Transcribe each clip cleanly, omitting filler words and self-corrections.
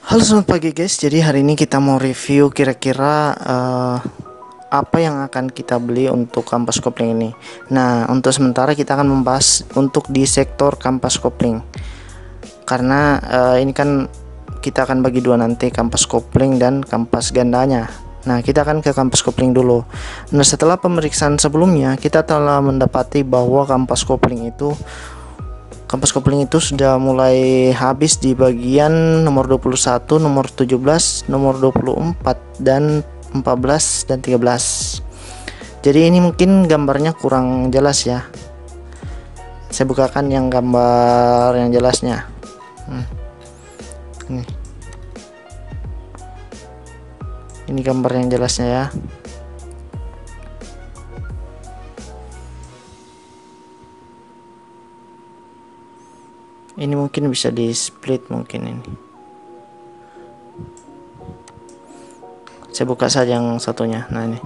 Halo, selamat pagi guys. Jadi hari ini kita mau review kira-kira apa yang akan kita beli untuk kampas kopling ini. Nah, untuk sementara kita akan membahas untuk di sektor kampas kopling. Karena ini kan kita akan bagi dua nanti, kampas kopling dan kampas gandanya. Nah, kita akan ke kampas kopling dulu. Nah, setelah pemeriksaan sebelumnya, kita telah mendapati bahwa kampas kopling itu sudah mulai habis di bagian nomor 21, nomor 17, nomor 24 dan 14 dan 13. Jadi ini mungkin gambarnya kurang jelas ya. Saya bukakan yang gambar yang jelasnya. Ini gambar yang jelasnya ya. Ini mungkin bisa di split mungkin ini. Saya buka saja yang satunya. Nah, ini.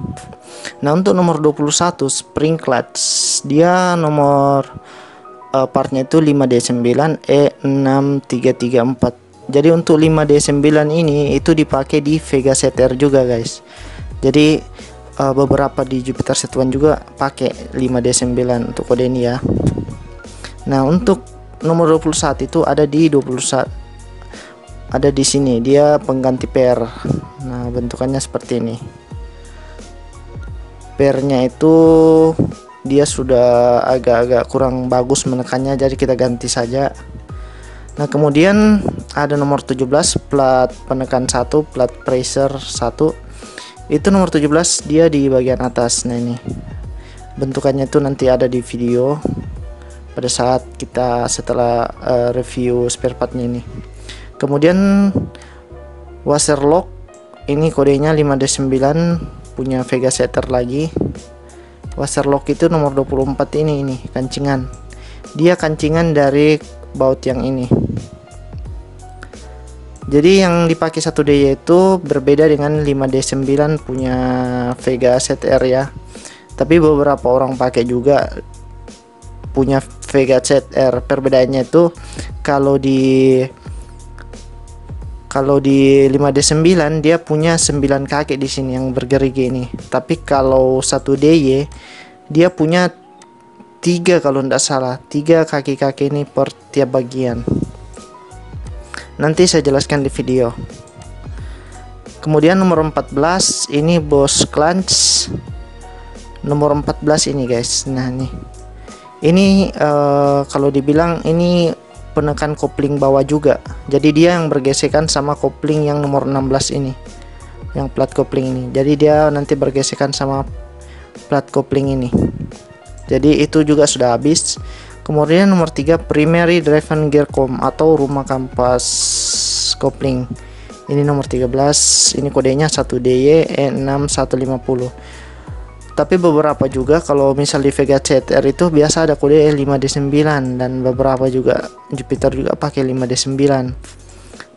Nah, untuk nomor 21 spring clutch, dia nomor partnya itu 5D9 E6334. Jadi untuk 5D9 ini itu dipakai di Vega ZR juga, guys. Jadi beberapa di Jupiter Z1 juga pakai 5D9 untuk kode ini ya. Nah, untuk nomor 21 itu ada di 21, ada di sini, dia pengganti pair. Nah, bentukannya seperti ini. Pairnya itu dia sudah agak-agak kurang bagus menekannya, jadi kita ganti saja. Nah, kemudian ada nomor 17 plat penekan 1, plat pressure 1. Itu nomor 17 dia di bagian atas. Nah, ini bentukannya itu nanti ada di video pada saat kita setelah review spare partnya ini. Kemudian washer lock ini kodenya 5D9, punya Vega Setter lagi. Washer lock itu nomor 24 ini kancingan. Dia kancingan dari baut yang ini. Jadi yang dipakai 1D itu berbeda dengan 5D9 punya Vega ZR ya. Tapi beberapa orang pakai juga punya Vega ZR. Perbedaannya itu kalau di 5D9 dia punya 9 kaki di sini yang bergerigi ini. Tapi kalau 1DY dia punya 3 kalau tidak salah, 3 kaki-kaki ini per tiap bagian. Nanti saya jelaskan di video. Kemudian nomor 14 ini Boss clutch. Nomor 14 ini guys. Nah, ini kalau dibilang ini penekan kopling bawah juga. Jadi dia yang bergesekan sama kopling yang nomor 16 ini. Yang plat kopling ini. Jadi dia nanti bergesekan sama plat kopling ini. Jadi itu juga sudah habis. Kemudian nomor 3 primary driven gear com atau rumah kampas kopling. Ini nomor 13. Ini kodenya 1DY E6150. Tapi beberapa juga kalau misal di Vega ZR itu biasa ada kode 5D9 dan beberapa juga Jupiter juga pakai 5D9.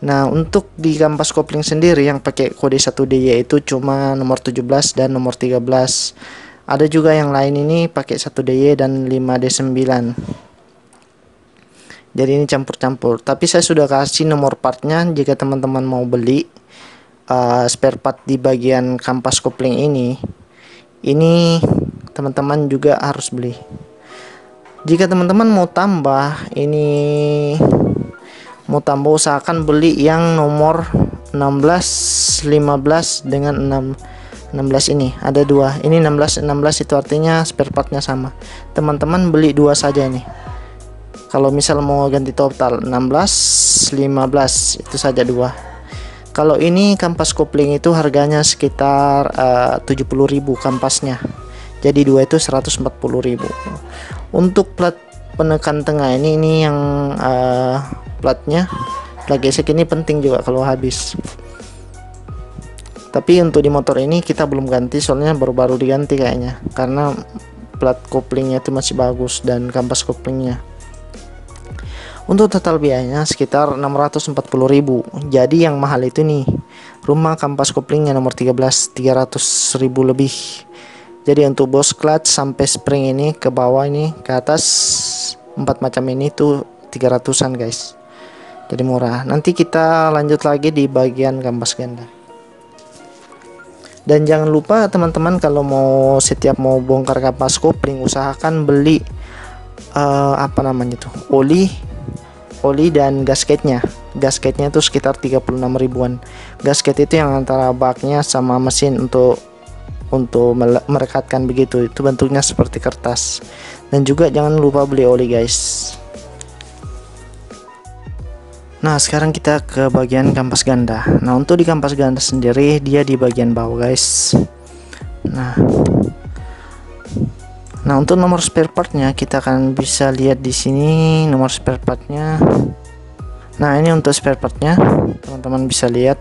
Nah, untuk di kampas kopling sendiri yang pakai kode 1D yaitu cuma nomor 17 dan nomor 13. Ada juga yang lain ini pakai 1DY dan 5D9. Jadi ini campur-campur. Tapi saya sudah kasih nomor partnya jika teman-teman mau beli spare part di bagian kampas kopling ini. Ini teman-teman juga harus beli. Jika teman-teman mau tambah usahakan beli yang nomor 16, 15 dengan 16 ini. Ada dua. Ini 16 itu artinya spare partnya sama. Teman-teman beli dua saja nih. Kalau misal mau ganti total 16, 15 itu saja dua. Kalau ini kampas kopling itu harganya sekitar 70.000 kampasnya. Jadi dua itu 140.000. Untuk plat penekan tengah ini yang platnya plat gesek ini penting juga kalau habis. Tapi untuk di motor ini kita belum ganti soalnya baru-baru diganti kayaknya. Karena plat koplingnya itu masih bagus dan kampas koplingnya. Untuk total biayanya sekitar 640.000. Jadi yang mahal itu nih rumah kampas koplingnya nomor 13 300.000 lebih. Jadi untuk Boss clutch sampai spring ini ke bawah ini ke atas 4 macam ini tuh 300-an guys. jadi murah. Nanti kita lanjut lagi di bagian kampas ganda. Dan jangan lupa teman-teman, kalau setiap mau bongkar kampas kopling, usahakan beli apa namanya tuh, oli dan gasketnya. Gasketnya itu sekitar 36 ribuan. Gasket itu yang antara baknya sama mesin untuk merekatkan begitu. Itu bentuknya seperti kertas. Dan juga jangan lupa beli oli, guys. Nah, sekarang kita ke bagian kampas ganda. Nah, untuk di kampas ganda sendiri, dia di bagian bawah, guys. Nah, untuk nomor spare partnya kita akan bisa lihat di sini nomor spare partnya. Nah, ini untuk spare partnya, teman-teman bisa lihat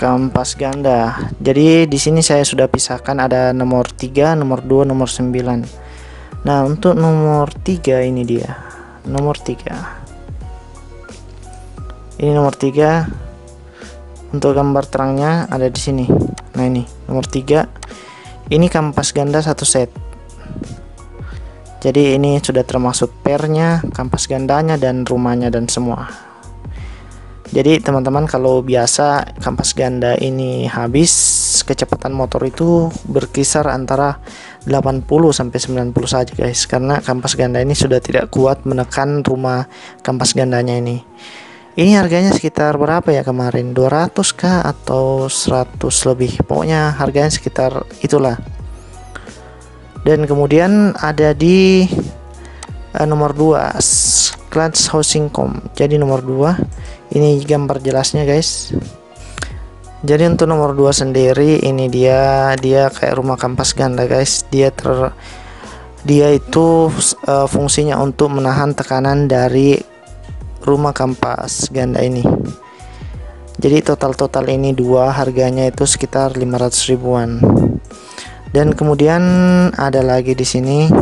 kampas ganda. Jadi di sini saya sudah pisahkan, ada nomor 3, nomor 2, nomor 9. Nah, untuk nomor 3 ini dia. Nomor 3. Ini nomor 3. Untuk gambar terangnya ada di sini. Nah, ini nomor 3. Ini kampas ganda satu set. Jadi ini sudah termasuk pernya, kampas gandanya, dan rumahnya dan semua. Jadi teman-teman, kalau biasa kampas ganda ini habis, kecepatan motor itu berkisar antara 80 sampai 90 saja, guys. Karena kampas ganda ini sudah tidak kuat menekan rumah kampas gandanya ini. Ini harganya sekitar berapa ya kemarin? 200 kah atau 100 lebih? Pokoknya harganya sekitar itulah. Dan kemudian ada di nomor 2, clutch housing comb. Jadi nomor 2 ini gambar jelasnya, guys. Jadi untuk nomor 2 sendiri ini dia kayak rumah kampas ganda, guys. Dia itu fungsinya untuk menahan tekanan dari rumah kampas ganda ini. Jadi total ini dua, harganya itu sekitar 500 ribuan. Dan kemudian ada lagi di sini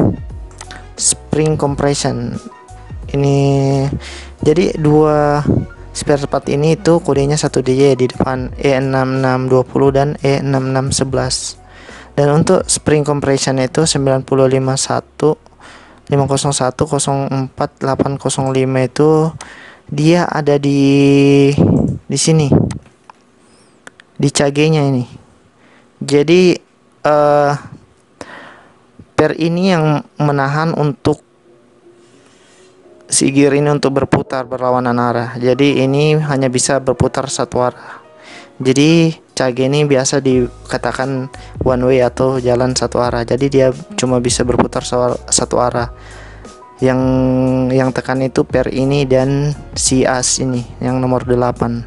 spring compression. Ini jadi dua spare part ini itu kodenya 1DJ di depan, E6620 dan E6611. Dan untuk spring compression itu 90501 501 04 805 itu dia ada di sini di cagenya ini. Jadi per ini yang menahan untuk si gear ini untuk berputar berlawanan arah. Jadi ini hanya bisa berputar satu arah. Jadi cage ini biasa dikatakan one way atau jalan satu arah. Jadi dia cuma bisa berputar satu arah. Yang tekan itu per ini dan si as ini yang nomor 8.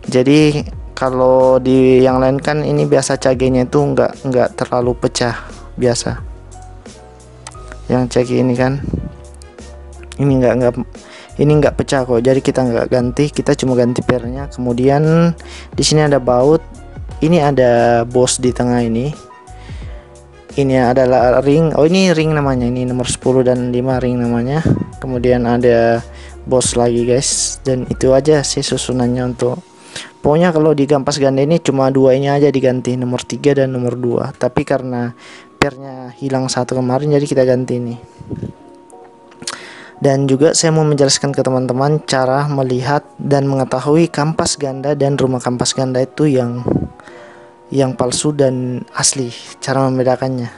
Jadi kalau di yang lain kan ini biasa cagenya itu enggak terlalu pecah biasa. Yang cage ini kan ini enggak pecah kok. Jadi kita enggak ganti, kita cuma ganti pernya. Kemudian di sini ada baut. Ini ada bos di tengah ini. Ini adalah ring. Oh, ini ring namanya. Ini nomor 10 dan 5 ring namanya. Kemudian ada bos lagi, guys. Dan itu aja sih susunannya untuk. Pokoknya kalau di kampas ganda ini cuma dua ini aja diganti, nomor 3 dan nomor 2. Tapi karena pernya hilang satu kemarin, jadi kita ganti ini. Dan juga saya mau menjelaskan ke teman-teman cara melihat dan mengetahui kampas ganda dan rumah kampas ganda itu yang palsu dan asli, cara membedakannya.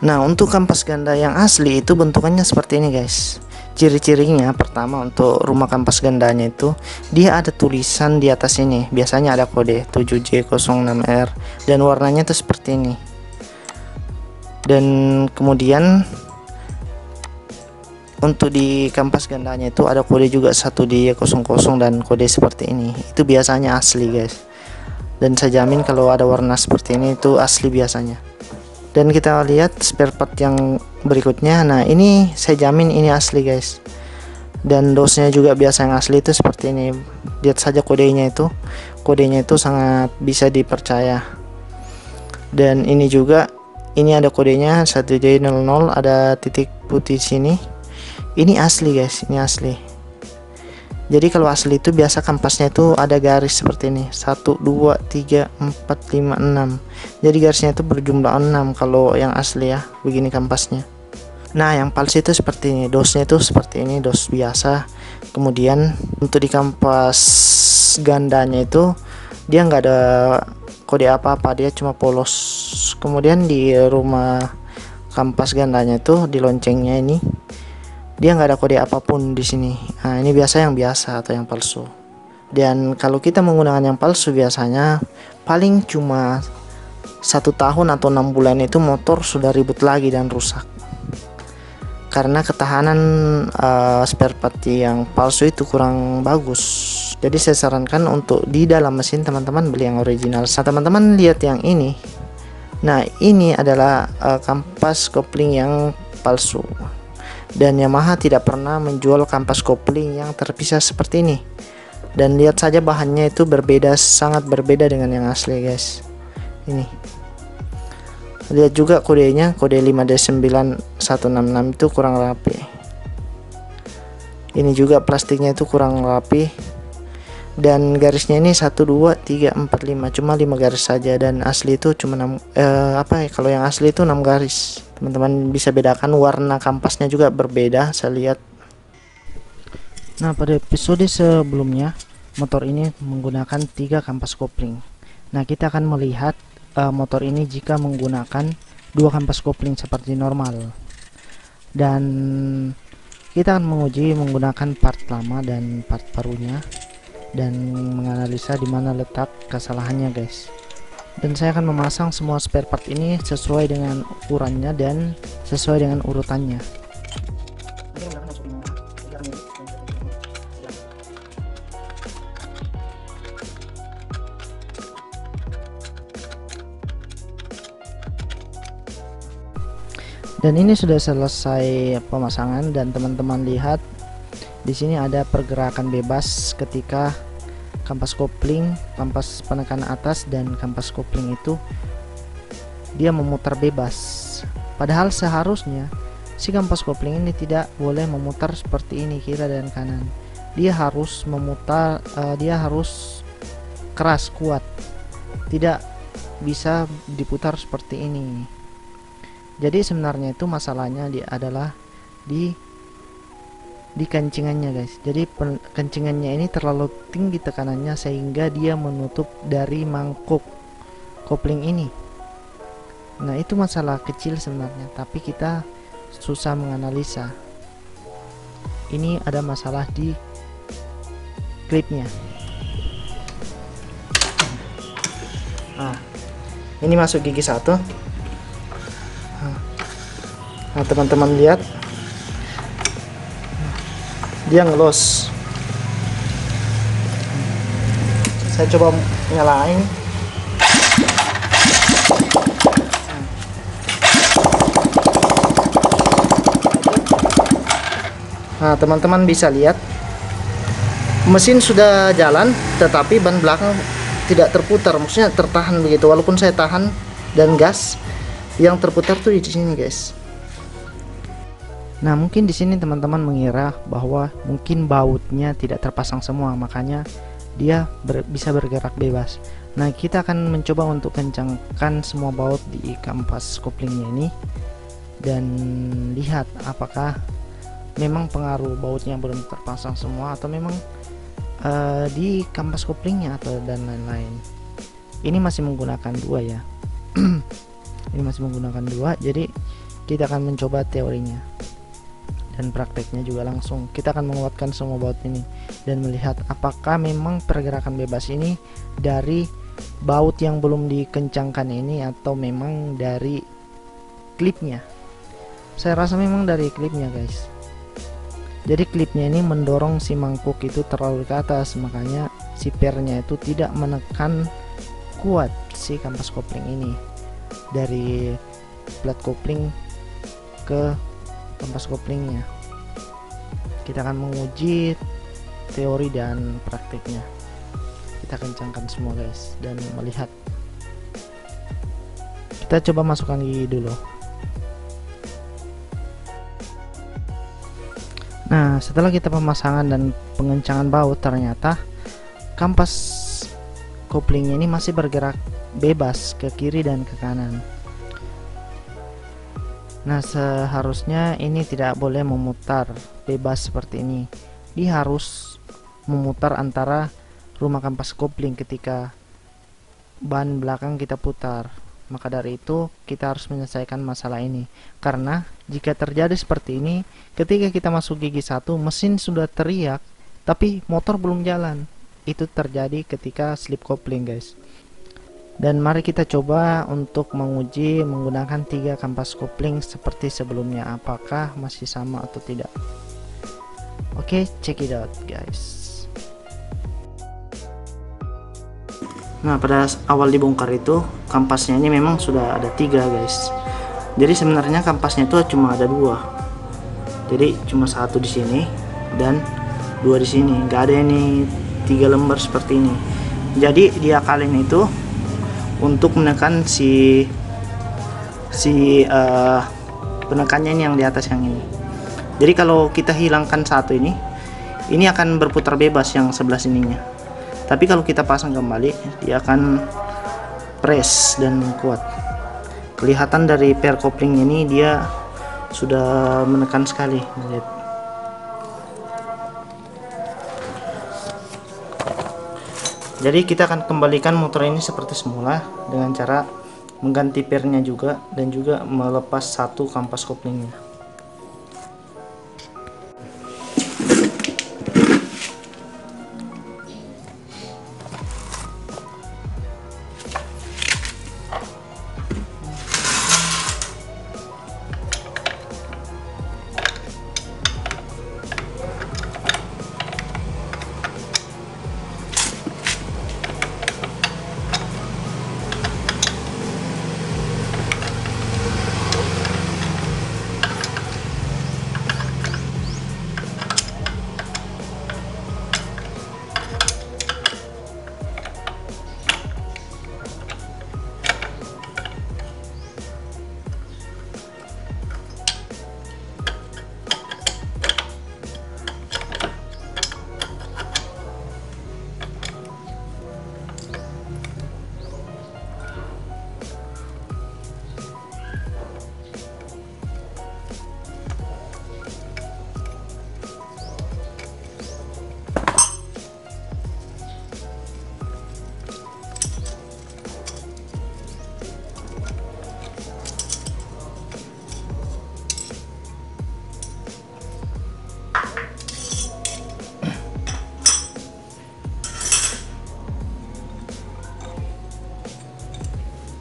Nah, untuk kampas ganda yang asli itu bentukannya seperti ini, guys. Ciri-cirinya pertama, untuk rumah kampas gandanya itu dia ada tulisan di atas ini. Biasanya ada kode 7J06R dan warnanya itu seperti ini. Dan kemudian untuk di kampas gandanya itu ada kode juga 1D00 dan kode seperti ini. Itu biasanya asli, guys. Dan saya jamin kalau ada warna seperti ini itu asli biasanya. Dan kita lihat spare part yang berikutnya. Nah, ini saya jamin ini asli, guys. Dan dosnya juga biasa yang asli itu seperti ini. Lihat saja kodenya itu sangat bisa dipercaya. Dan ini juga, ini ada kodenya 1J00, ada titik putih sini. Ini asli, guys, ini asli. Jadi kalau asli itu biasa kampasnya itu ada garis seperti ini, 1 2 3 4 5 6. Jadi garisnya itu berjumlah 6 kalau yang asli ya. Begini kampasnya. Nah, yang palsu itu seperti ini, dosnya itu seperti ini, dos biasa. Kemudian untuk di kampas gandanya itu dia nggak ada kode apa-apa, dia cuma polos. Kemudian di rumah kampas gandanya itu di loncengnya ini dia nggak ada kode apapun di sini. Nah, ini biasa yang biasa atau yang palsu. Dan kalau kita menggunakan yang palsu biasanya paling cuma 1 tahun atau 6 bulan itu motor sudah ribut lagi dan rusak. Karena ketahanan spare part yang palsu itu kurang bagus. Jadi saya sarankan untuk di dalam mesin teman-teman beli yang original. Nah, teman-teman lihat yang ini. Nah, ini adalah kampas kopling yang palsu. Dan Yamaha tidak pernah menjual kampas kopling yang terpisah seperti ini. Dan lihat saja bahannya itu berbeda, sangat berbeda dengan yang asli, guys. Ini. Lihat juga kodenya, kode 5D9166 itu kurang rapi. Ini juga plastiknya itu kurang rapi. Dan garisnya ini 1 2 3 4 5, cuma 5 garis saja, dan asli itu cuma 6 kalau yang asli itu 6 garis. Teman-teman bisa bedakan warna kampasnya juga berbeda, saya lihat. Nah, pada episode sebelumnya motor ini menggunakan 3 kampas kopling. Nah, kita akan melihat motor ini jika menggunakan 2 kampas kopling seperti normal. Dan kita akan menguji menggunakan part lama dan part barunya dan menganalisa di mana letak kesalahannya, guys. Dan saya akan memasang semua spare part ini sesuai dengan ukurannya dan sesuai dengan urutannya. Dan ini sudah selesai pemasangan, dan teman-teman lihat di sini ada pergerakan bebas ketika kampas kopling, kampas penekanan atas dan kampas kopling itu dia memutar bebas. Padahal seharusnya si kampas kopling ini tidak boleh memutar seperti ini kiri dan kanan. Dia harus memutar, dia harus keras, kuat. Tidak bisa diputar seperti ini. Jadi sebenarnya itu masalahnya adalah di kencingannya, guys. Jadi kencingannya ini terlalu tinggi tekanannya sehingga dia menutup dari mangkuk kopling ini. Nah, itu masalah kecil sebenarnya, tapi kita susah menganalisa. Ini ada masalah di klipnya. Nah, ini masuk gigi 1. Nah, teman-teman lihat dia ngelos. Saya coba nyalain. Nah, teman-teman bisa lihat mesin sudah jalan tetapi ban belakang tidak terputar, maksudnya tertahan begitu. Walaupun saya tahan dan gas, yang terputar tuh di sini, guys. Nah, mungkin di sini teman-teman mengira bahwa mungkin bautnya tidak terpasang semua, makanya dia bisa bergerak bebas. Nah, kita akan mencoba untuk kencangkan semua baut di kampas koplingnya ini dan lihat apakah memang pengaruh bautnya belum terpasang semua atau memang di kampas koplingnya atau dan lain-lain. Ini masih menggunakan 2 ya. Ini masih menggunakan 2, jadi kita akan mencoba teorinya dan prakteknya juga langsung. Kita akan menguatkan semua baut ini dan melihat apakah memang pergerakan bebas ini dari baut yang belum dikencangkan ini atau memang dari klipnya. Saya rasa memang dari klipnya, guys. Jadi klipnya ini mendorong si mangkuk itu terlalu ke atas, makanya si pernya itu tidak menekan kuat si kampas kopling ini dari plat kopling ke kampas koplingnya. Kita akan menguji teori dan praktiknya. Kita kencangkan semua, guys, dan melihat. Kita coba masukkan gigi dulu. Nah, setelah kita pemasangan dan pengencangan baut, ternyata kampas koplingnya ini masih bergerak bebas ke kiri dan ke kanan. Nah, seharusnya ini tidak boleh memutar bebas seperti ini. Dia harus memutar antara rumah kampas kopling ketika ban belakang kita putar. Maka dari itu kita harus menyelesaikan masalah ini. Karena jika terjadi seperti ini, ketika kita masuk gigi 1, mesin sudah teriak, tapi motor belum jalan. Itu terjadi ketika slip kopling, guys. Dan mari kita coba untuk menguji menggunakan 3 kampas kopling seperti sebelumnya, apakah masih sama atau tidak. Oke, check it out guys. Nah, pada awal dibongkar itu kampasnya ini memang sudah ada 3 guys. Jadi sebenarnya kampasnya itu cuma ada 2. Jadi cuma 1 di sini dan 2 di sini. Nggak ada ini 3 lembar seperti ini. Jadi diakalin itu untuk menekan si penekannya ini yang di atas yang ini. Jadi kalau kita hilangkan satu ini akan berputar bebas yang sebelah sininya. Tapi kalau kita pasang kembali, dia akan press dan kuat. Kelihatan dari pair kopling ini dia sudah menekan sekali. Lihat. Jadi kita akan kembalikan motor ini seperti semula dengan cara mengganti pairnya juga dan juga melepas satu kampas koplingnya.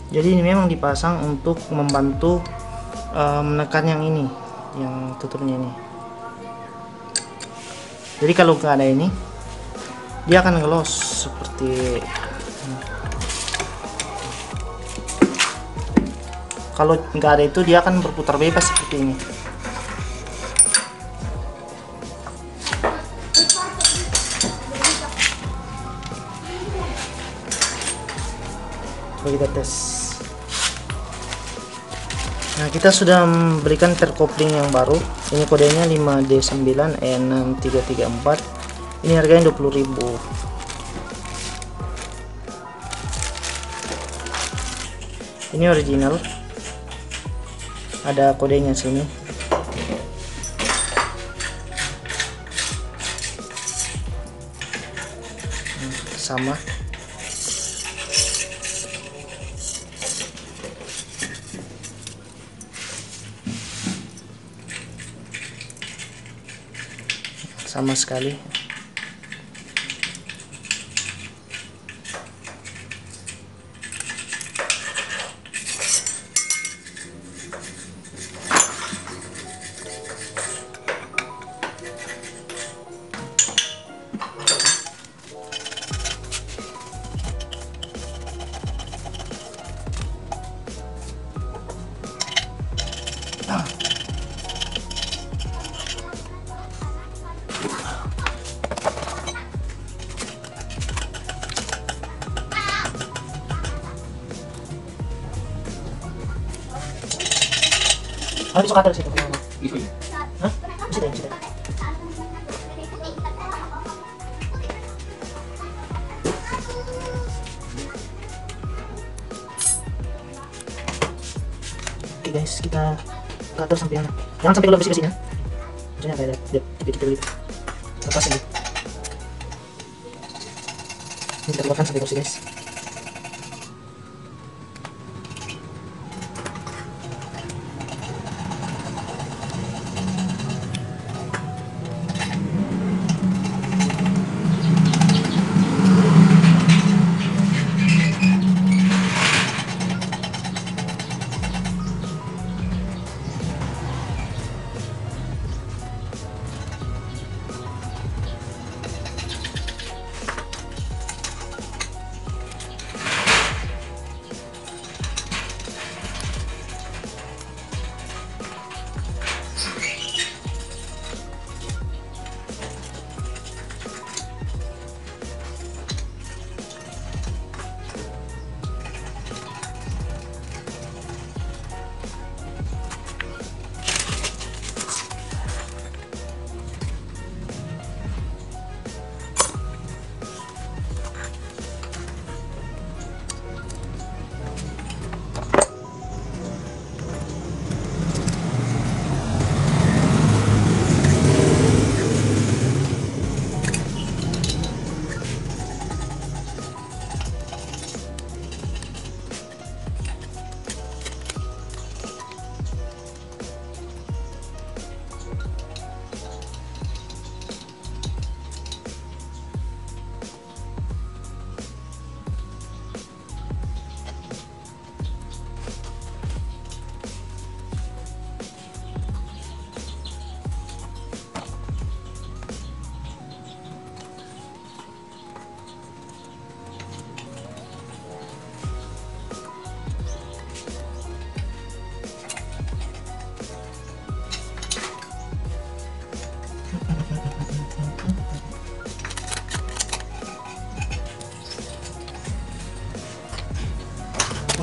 Jadi ini memang dipasang untuk membantu menekan yang ini, yang tutupnya ini. Jadi kalau nggak ada ini, dia akan ngelos seperti kalau nggak ada itu dia akan berputar bebas seperti ini. Coba kita tes. Nah, kita sudah memberikan terkopling yang baru. Ini kodenya 5D9E6334. Ini harganya 20.000. Ini original. Ada kodenya sini. Sama. Sama sekali. Oh, di suka terus itu. Hah? Bisa deh, bisa deh. Oke guys, kita gator sampai yang jangan sampai keluar besi-besinya, maksudnya kayak dia tipis-tipis gitu, lepas ini. Ini kita keluarkan sampai bersih guys.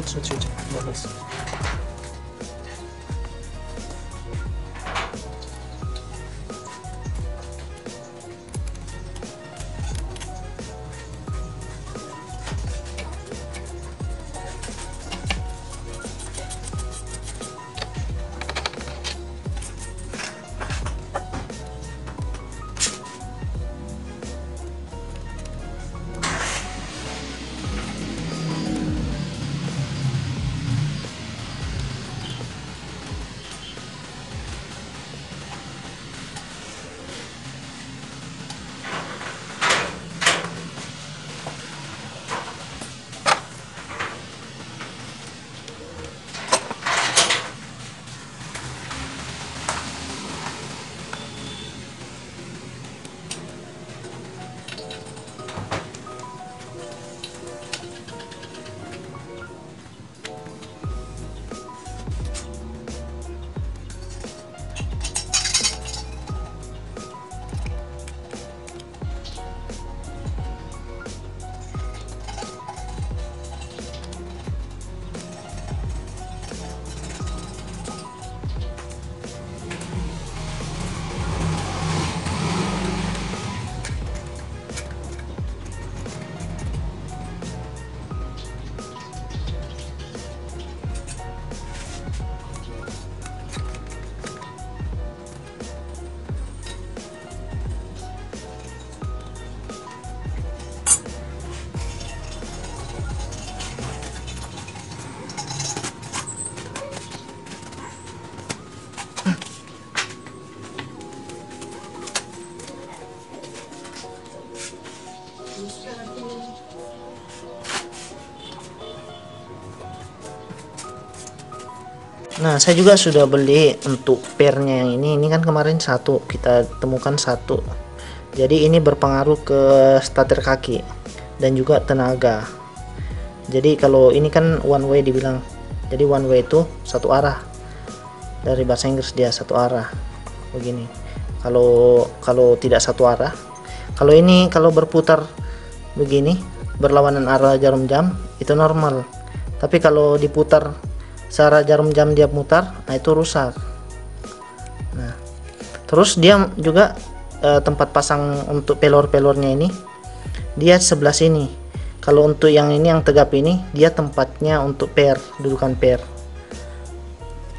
Switch, bagus. Nah, saya juga sudah beli untuk pairnya yang ini kan kemarin satu, kita temukan satu. Jadi ini berpengaruh ke starter kaki dan juga tenaga. Jadi kalau ini kan one way dibilang. Jadi one way itu satu arah. Dari bahasa Inggris dia satu arah. Begini. Kalau tidak satu arah, kalau ini kalau berputar begini berlawanan arah jarum jam itu normal. Tapi kalau diputar searah jarum jam dia mutar, nah itu rusak. Nah, terus dia juga tempat pasang untuk pelor-pelornya ini dia sebelah sini. Kalau untuk yang ini yang tegap ini dia tempatnya untuk pair, dudukan pair.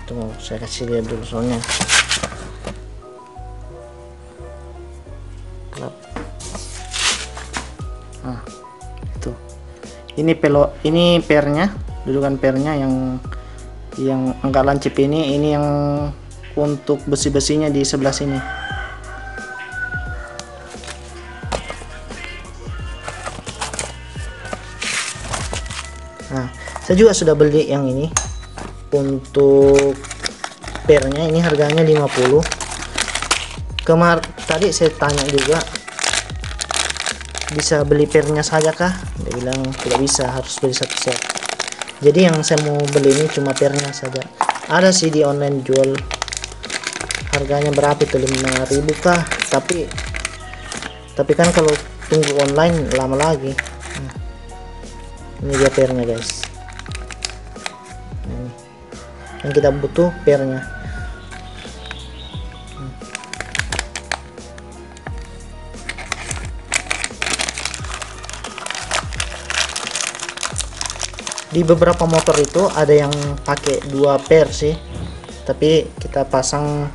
Tunggu, saya kasih lihat dulu soalnya. Nah, itu. Ini pernya, dudukan pernya yang agak lancip ini yang untuk besi-besinya di sebelah sini. Nah, saya juga sudah beli yang ini. Untuk pernya ini harganya 50. Tadi saya tanya juga, bisa beli pernya saja kah? Dia bilang tidak bisa, harus beli satu set. Jadi yang saya mau beli ini cuma pernya saja. Ada sih di online jual, harganya berapa itu, 5.000 kah? Tapi kan kalau tunggu online lama lagi. Nah, ini dia pernya guys. Nah, ini yang kita butuh pernya. Di beberapa motor itu ada yang pakai 2 per sih, tapi kita pasang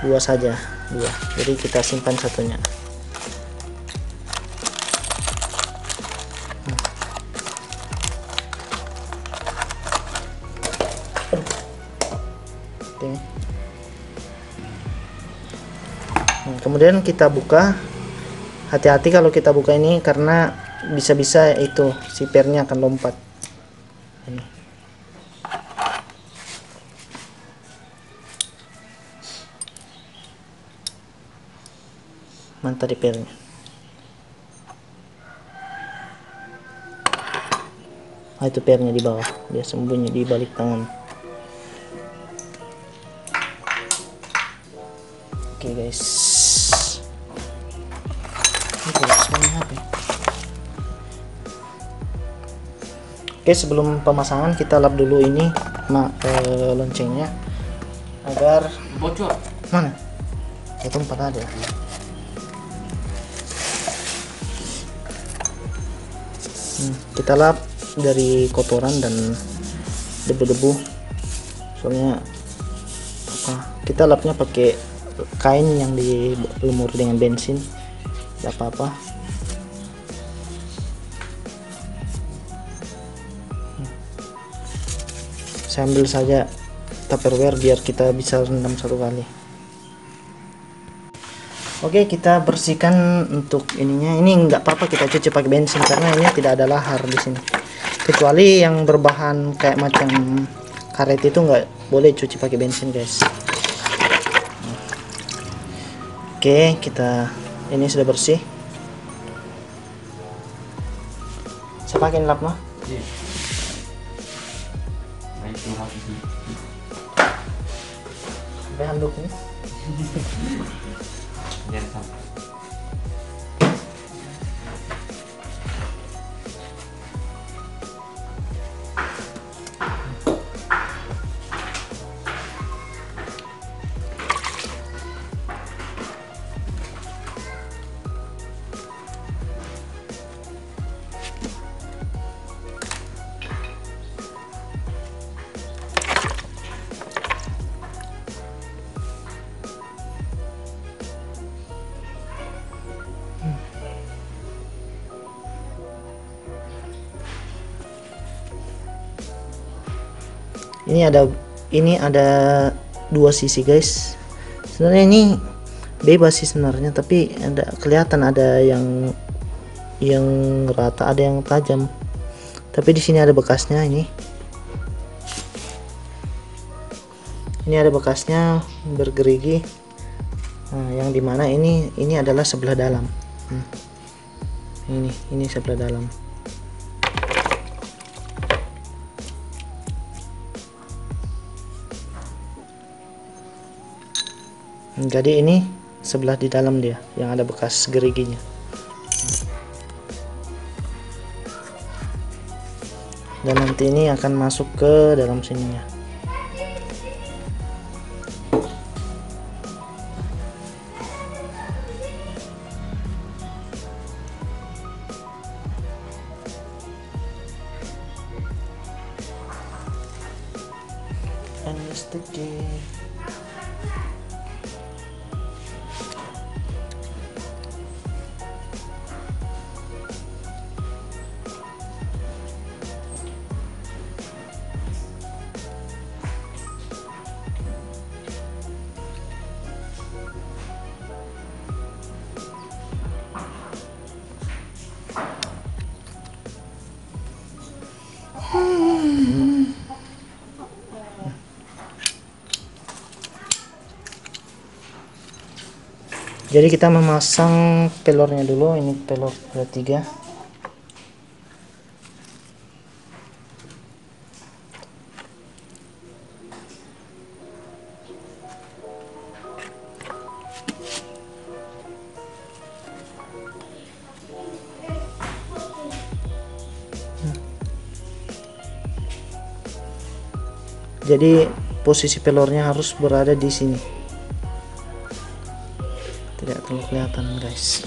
2 saja, 2. Jadi kita simpan satunya. Oke. Nah, kemudian kita buka. Hati-hati kalau kita buka ini karena bisa-bisa itu si pernya akan lompat. Ini. Mana tadi pernya? Ah, itu pernya di bawah, dia sembunyi di balik tangan. Oke guys. Oke, sebelum pemasangan kita lap dulu ini loncengnya agar bocor. Mana? Itu 4 ada. Kita lap dari kotoran dan debu-debu. Soalnya kita lapnya pakai kain yang dilumuri dengan bensin, tidak apa-apa. Saya ambil saja tupperware biar kita bisa rendam 1 kali. Oke, kita bersihkan untuk ininya. Ini nggak apa-apa kita cuci pakai bensin karena ini tidak ada lahar di sini. Kecuali yang berbahan kayak macam karet itu nggak boleh cuci pakai bensin guys. Oke, ini sudah bersih. Saya pakai lap mah. Sampai handuknya. Jangan sampai. Ini ada 2 sisi guys. Sebenarnya ini bebas sih sebenarnya, tapi kelihatan ada yang rata, ada yang tajam. Tapi di sini ada bekasnya ini. Ini ada bekasnya bergerigi. Nah, yang dimana ini adalah sebelah dalam. Ini sebelah dalam. Jadi ini sebelah di dalam dia yang ada bekas geriginya. Dan nanti ini akan masuk ke dalam sininya. Dan sticky. Jadi kita memasang pelornya dulu. Ini pelor ketiga. Jadi posisi pelornya harus berada di sini. Tidak terlalu kelihatan guys.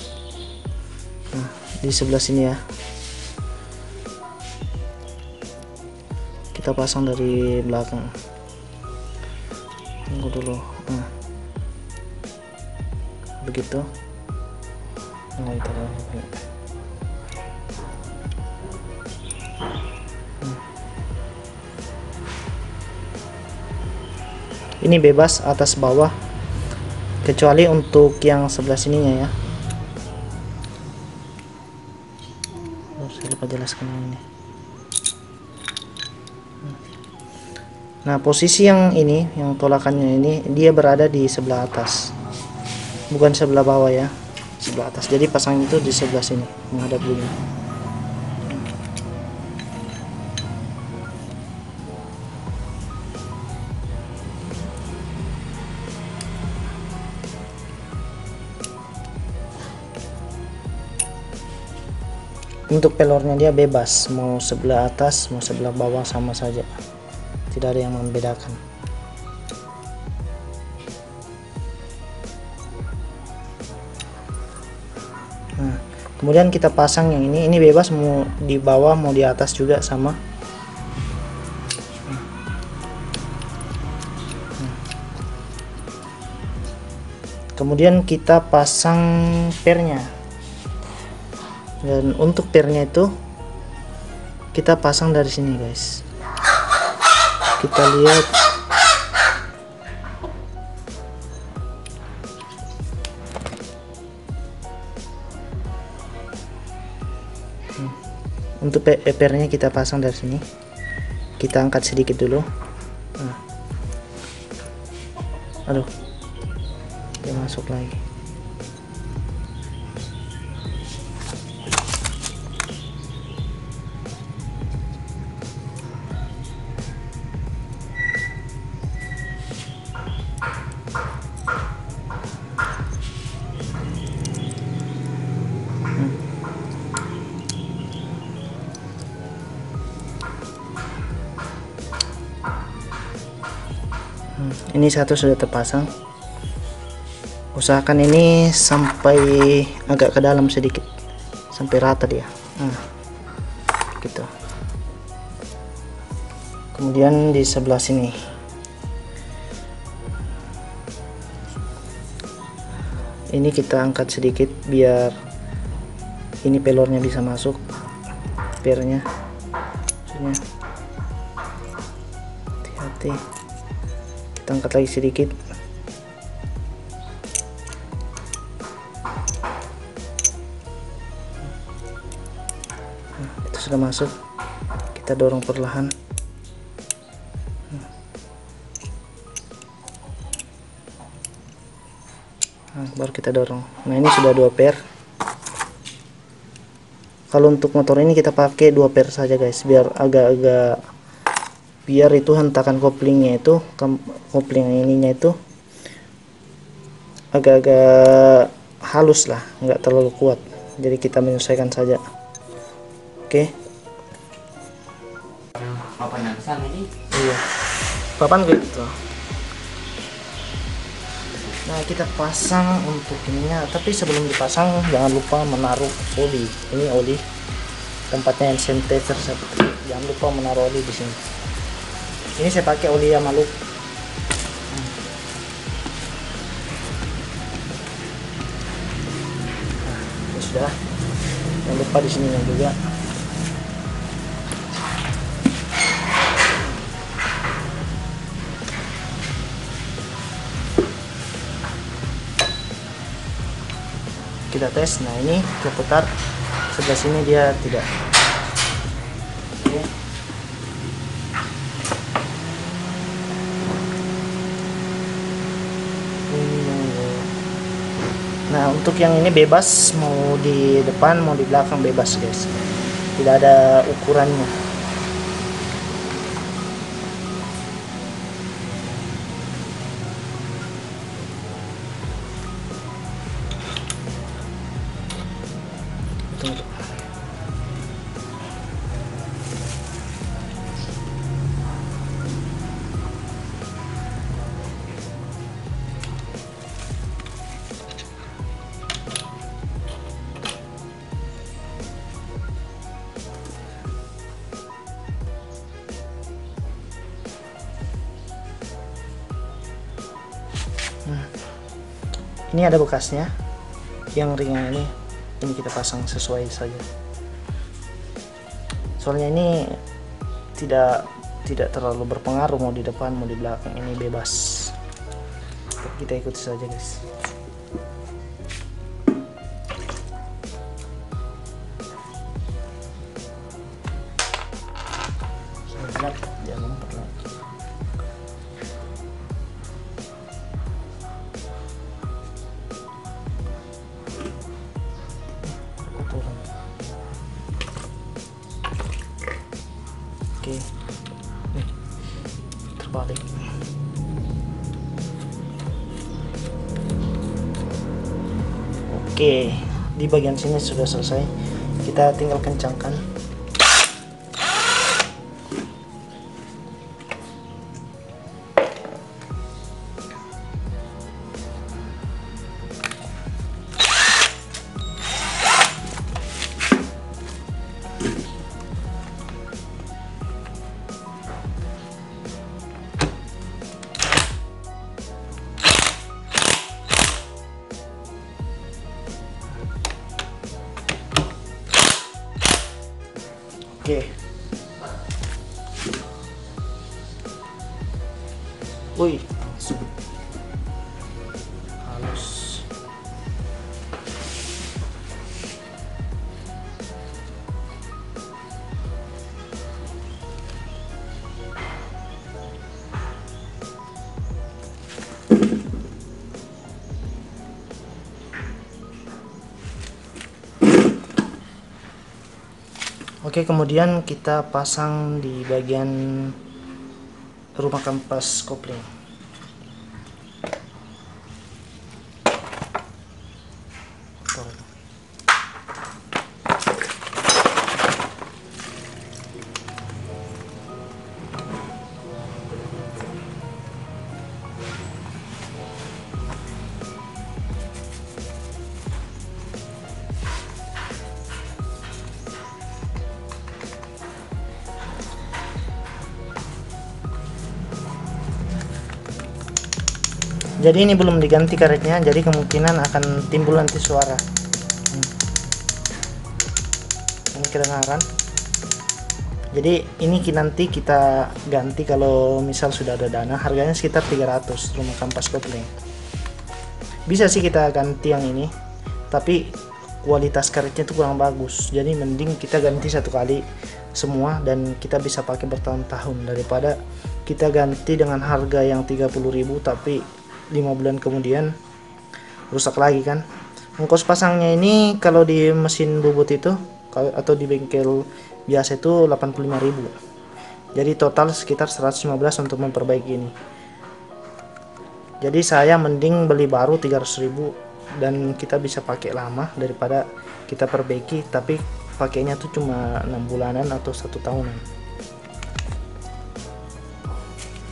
Nah, di sebelah sini ya. Kita pasang dari belakang. Tunggu dulu. Nah, begitu. Nah, itu ini bebas atas bawah, kecuali untuk yang sebelah sininya ya. Saya lupa jelaskan ini. Nah, posisi yang ini, yang tolakannya ini, dia berada di sebelah atas, bukan sebelah bawah ya, sebelah atas. Jadi pasang itu di sebelah sini, menghadap begini. Untuk pelornya dia bebas, mau sebelah atas mau sebelah bawah sama saja, tidak ada yang membedakan. Nah, kemudian kita pasang yang ini bebas, mau di bawah mau di atas juga sama. Kemudian kita pasang pernya. Dan untuk pernya itu kita pasang dari sini guys. Kita lihat. Untuk pernya kita pasang dari sini. Kita angkat sedikit dulu. Nah. Aduh, dia masuk lagi. Ini satu sudah terpasang. Usahakan ini sampai agak ke dalam sedikit, sampai rata dia. Gitu. Kemudian di sebelah sini, ini kita angkat sedikit biar ini pelornya bisa masuk, pernya. Hati-hati. Kita angkat lagi sedikit. Nah, itu sudah masuk. Kita dorong perlahan. Nah, baru kita dorong. Nah, ini sudah 2 per. Kalau untuk motor ini kita pakai 2 per saja guys, biar agak-agak, biar itu hentakan koplingnya itu, kopling ininya itu agak-agak halus lah, nggak terlalu kuat. Jadi kita menyesuaikan saja. Oke. Papan yang besar ini. Iya. Papan gitu. Nah, kita pasang untuk ininya, tapi sebelum dipasang jangan lupa menaruh oli. Ini oli tempatnya hand sanitizer, jangan lupa menaruh oli di sini. Ini saya pakai oli Yamaluk sudah. Jangan lupa di sininya juga. Kita tes. Nah, ini keputar sebelah sini dia tidak. Oke. Nah, untuk yang ini bebas, mau di depan mau di belakang bebas guys, tidak ada ukurannya. Tunggu. Ini ada bekasnya, yang ringan ini kita pasang sesuai saja. Soalnya ini tidak terlalu berpengaruh mau di depan mau di belakang, ini bebas. Kita ikuti saja guys. Jangan lompat lagi. Oke, terbalik. Oke, di bagian sini sudah selesai. Kita tinggal kencangkan. Oke. Wih, langsung halus. Oke, kemudian kita pasang di bagian rumah kampas kopling. Jadi ini belum diganti karetnya, jadi kemungkinan akan timbul nanti suara. Ini kedengaran. Jadi ini nanti kita ganti kalau misal sudah ada dana. Harganya sekitar 300 rumah kampas kopling. Bisa sih kita ganti yang ini, tapi kualitas karetnya itu kurang bagus. Jadi mending kita ganti satu kali semua dan kita bisa pakai bertahun-tahun daripada kita ganti dengan harga yang 30.000 tapi 5 bulan kemudian rusak lagi kan. Ongkos pasangnya ini kalau di mesin bubut itu atau di bengkel biasa itu 85.000. Jadi total sekitar 115 untuk memperbaiki ini. Jadi saya mending beli baru 300.000 dan kita bisa pakai lama daripada kita perbaiki tapi pakainya tuh cuma 6 bulanan atau 1 tahunan.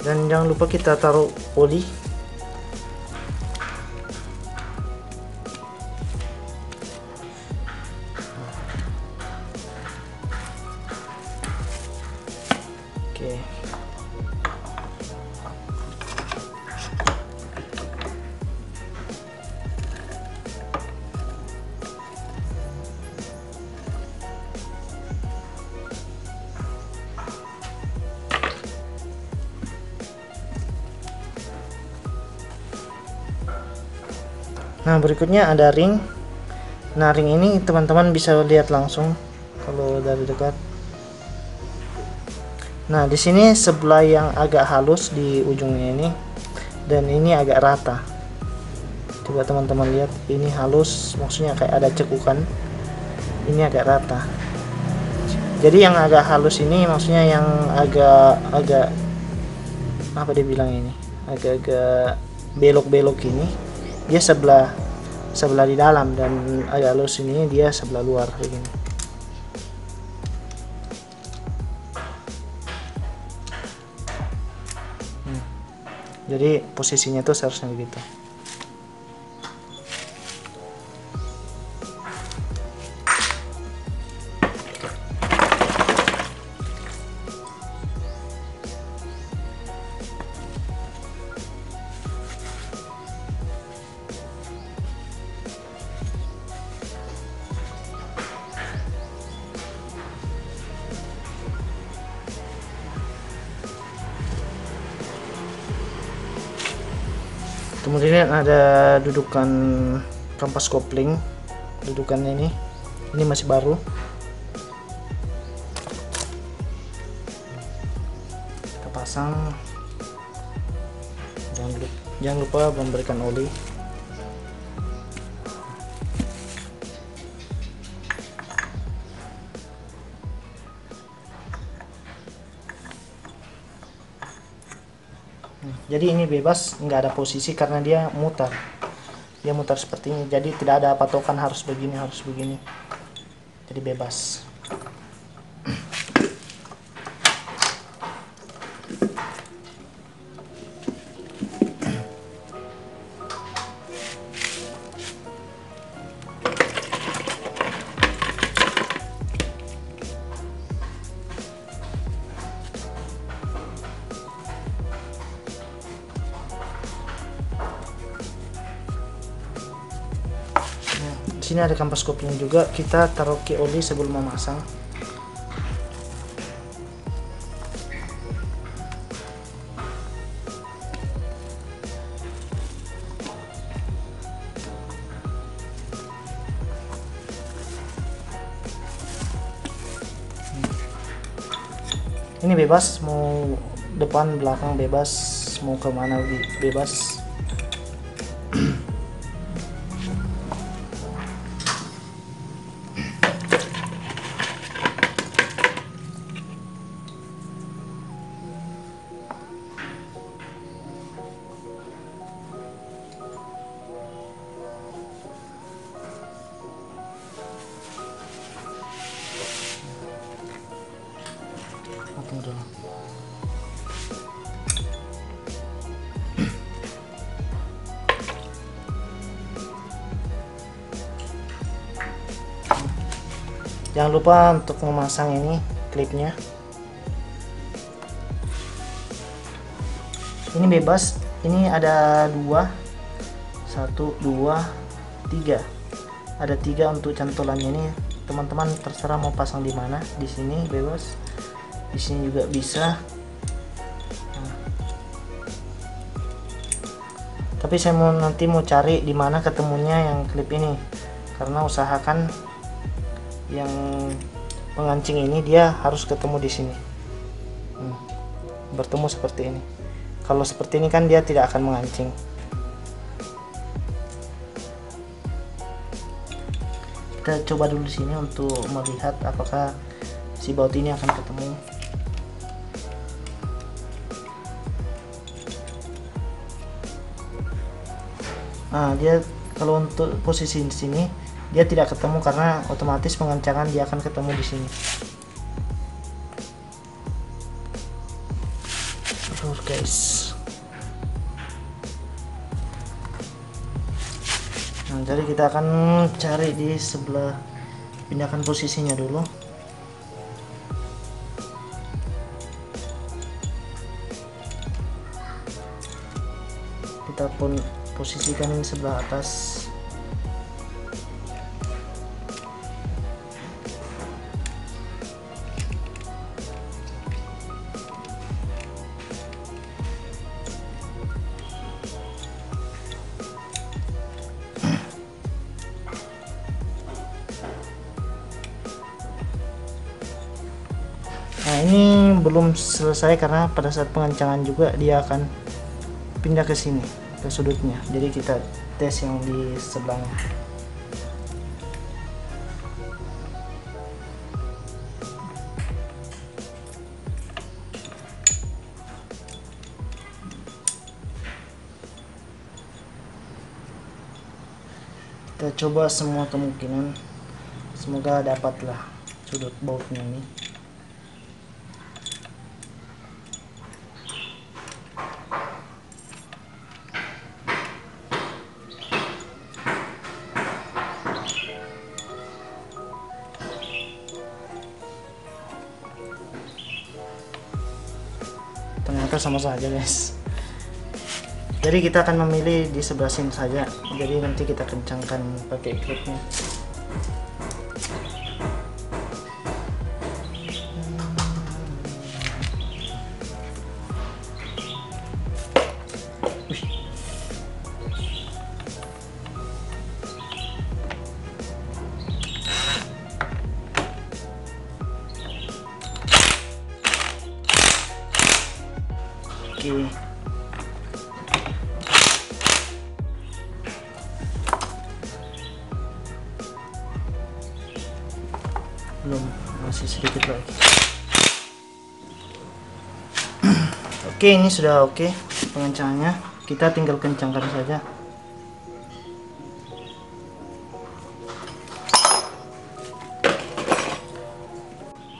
Dan jangan lupa kita taruh oli. Oke. Nah, berikutnya ada ring. Nah, ring ini teman-teman bisa lihat langsung kalau dari dekat. Nah, di sini sebelah yang agak halus di ujungnya ini, dan ini agak rata. Coba teman-teman lihat, ini halus, maksudnya kayak ada cekukan. Ini agak rata. Jadi yang agak halus ini maksudnya yang agak apa dia bilang ini? Agak-agak belok-belok ini, dia sebelah di dalam, dan agak halus ini dia sebelah luar kayak gini. Jadi posisinya tuh seharusnya begitu. Kemudian ada dudukan kampas kopling. Dudukannya ini masih baru. Kita pasang. Jangan lupa memberikan oli. Jadi ini bebas, nggak ada posisi karena dia mutar seperti ini. Jadi tidak ada patokan harus begini, jadi bebas. Di sini ada kampas kopling juga, kita taruh ke oli sebelum memasang. Ini bebas, mau depan belakang bebas, mau kemana bebas. Jangan lupa untuk memasang ini klipnya. Ini bebas, ini ada 1, 2, 3. Ada 3 untuk cantolannya ini. Teman-teman terserah mau pasang di mana. Di sini bebas, di sini juga bisa. Tapi saya nanti mau cari di mana ketemunya yang klip ini, karena usahakan yang pengancing ini dia harus ketemu di sini, bertemu seperti ini. Kalau seperti ini kan dia tidak akan mengancing. Kita coba dulu di sini untuk melihat apakah si baut ini akan ketemu. Nah, dia kalau untuk posisi di sini dia tidak ketemu karena otomatis pengencangan dia akan ketemu di sini. Terus guys, nah jadi kita akan cari di sebelah, pindahkan posisinya dulu. Kita pun posisikan ini sebelah atas. ini belum selesai karena pada saat pengencangan juga dia akan pindah ke sini, ke sudutnya. Jadi kita tes yang di sebelahnya. Kita coba semua kemungkinan, semoga dapatlah sudut bautnya ini. Ternyata sama saja guys. Jadi kita akan memilih di sebelah sini saja. Jadi nanti kita kencangkan pakai klipnya. Oke. Belum, masih sedikit lagi. Oke, ini sudah oke pengencangannya. Kita tinggal kencangkan saja.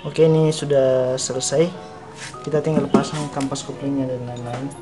Oke, ini sudah selesai. Kita tinggal pasang kampas koplingnya dan lain-lain.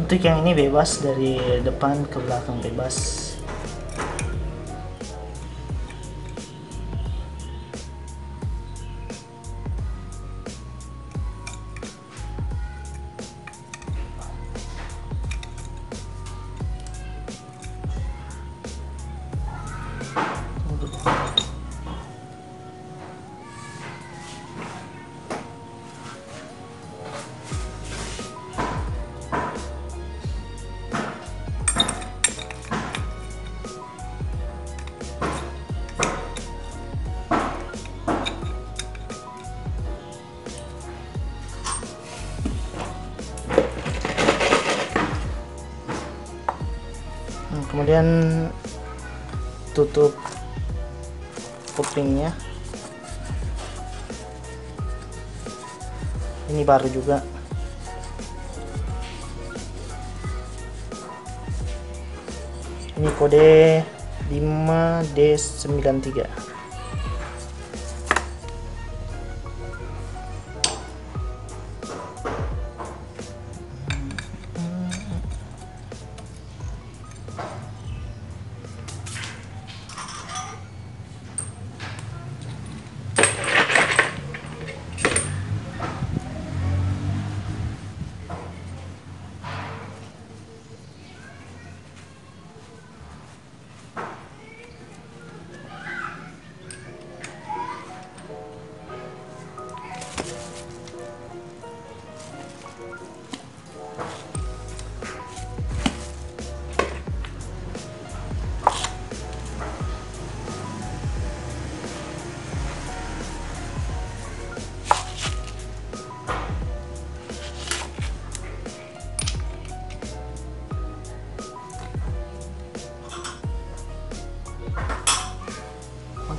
Untuk yang ini bebas, dari depan ke belakang bebas. Kemudian tutup koplingnya. Ini baru juga. Ini kode 5D93.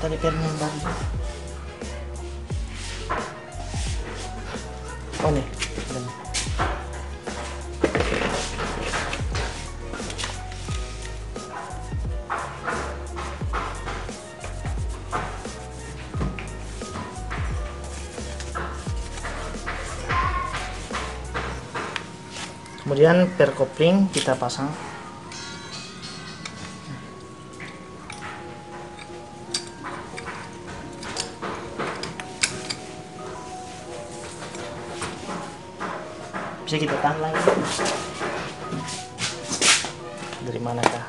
Tali pennya yang baru. Oh nih. Kemudian per kopling kita pasang. Bisa kita tahan lagi. Dari manakah?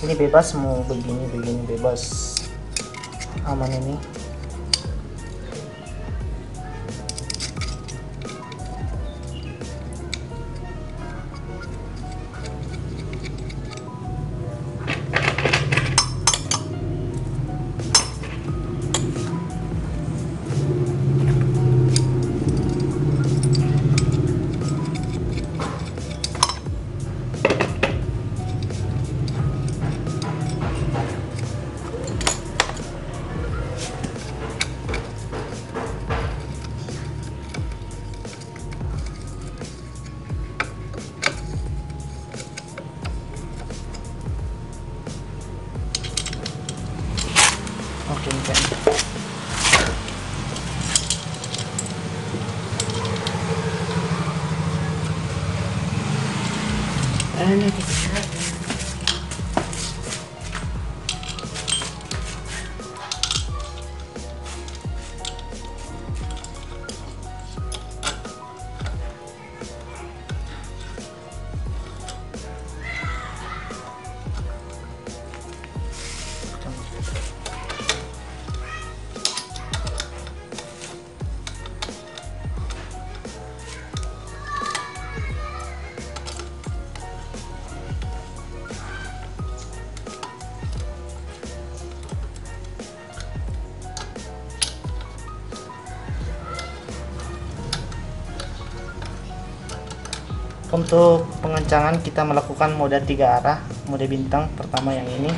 Ini bebas mau begini bebas, aman ini. Oke, kan. Ini kita untuk pengencangan kita melakukan mode 3 arah, mode bintang. Pertama yang ini,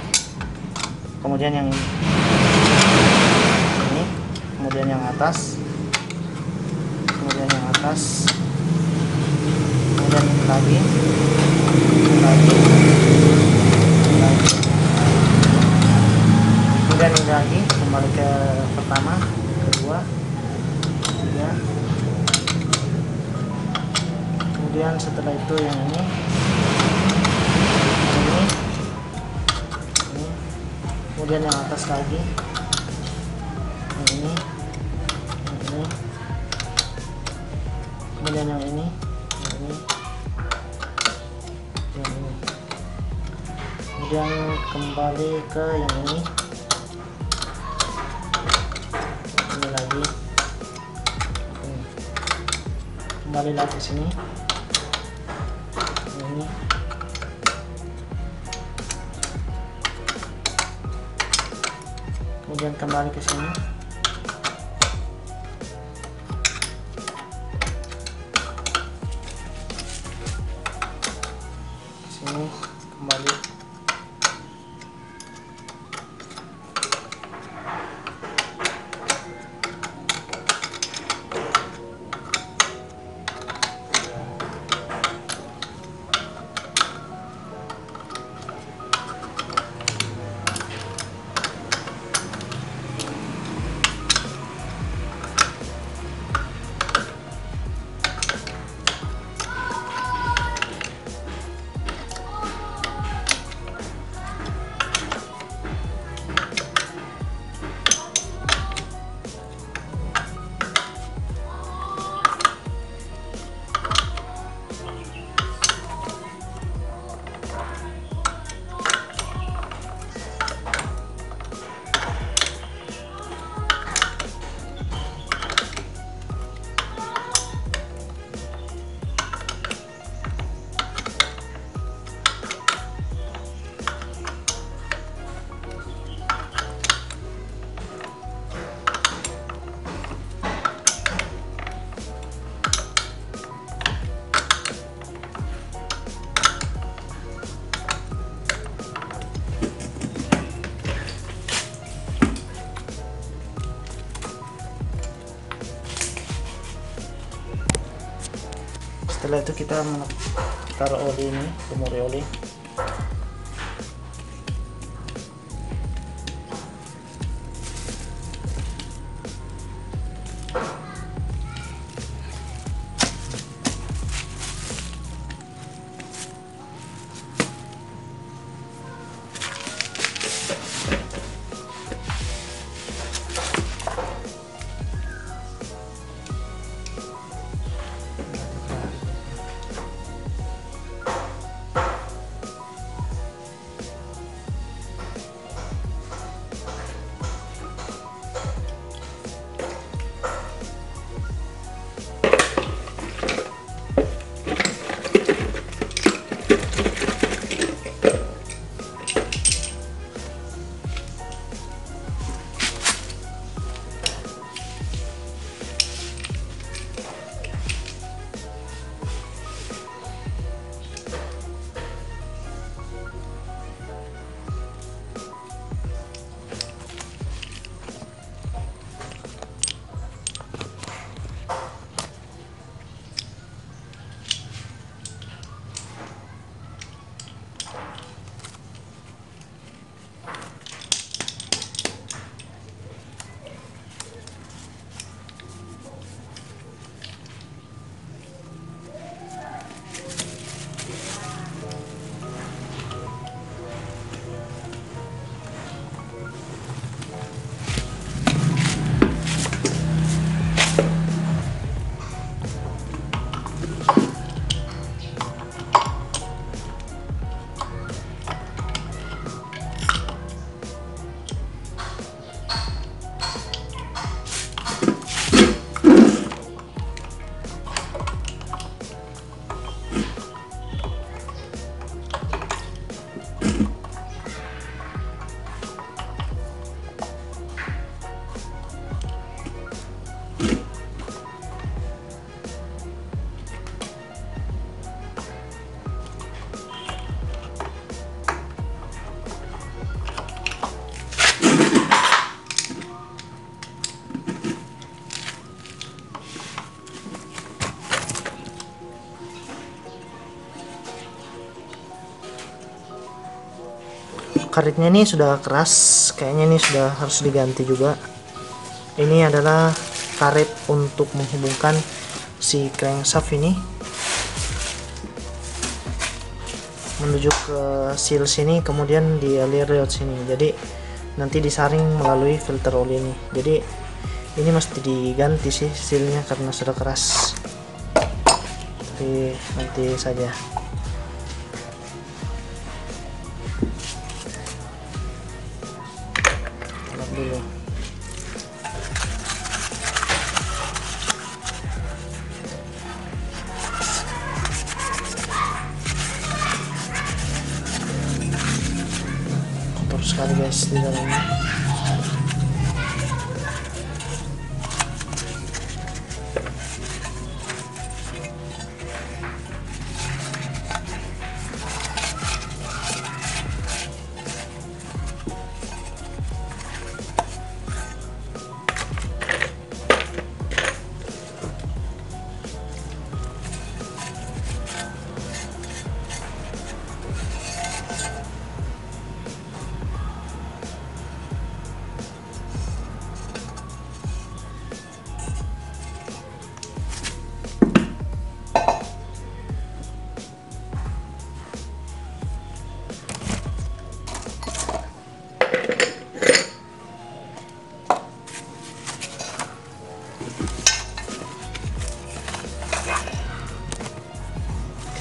kemudian yang ini, kemudian yang atas, kemudian yang atas, kemudian ini lagi, kemudian ini lagi, kembali ke pertama, kedua, ketiga. Kemudian setelah itu yang ini, kemudian yang atas lagi, yang ini, kemudian yang ini, kemudian kembali ke yang ini lagi, kembali lagi ke sini. Ini kemudian kembali ke sini, kembali. Setelah itu kita taruh oli ini, lumuri oli. Karetnya ini sudah keras, kayaknya ini sudah harus diganti juga. Ini adalah karet untuk menghubungkan si crankshaft ini menuju ke seal sini, kemudian dialir lewat sini. Jadi nanti disaring melalui filter oli ini. Jadi ini mesti diganti sih sealnya karena sudah keras. Tapi nanti saja. Dulu kotor sekali guys di dalamnya.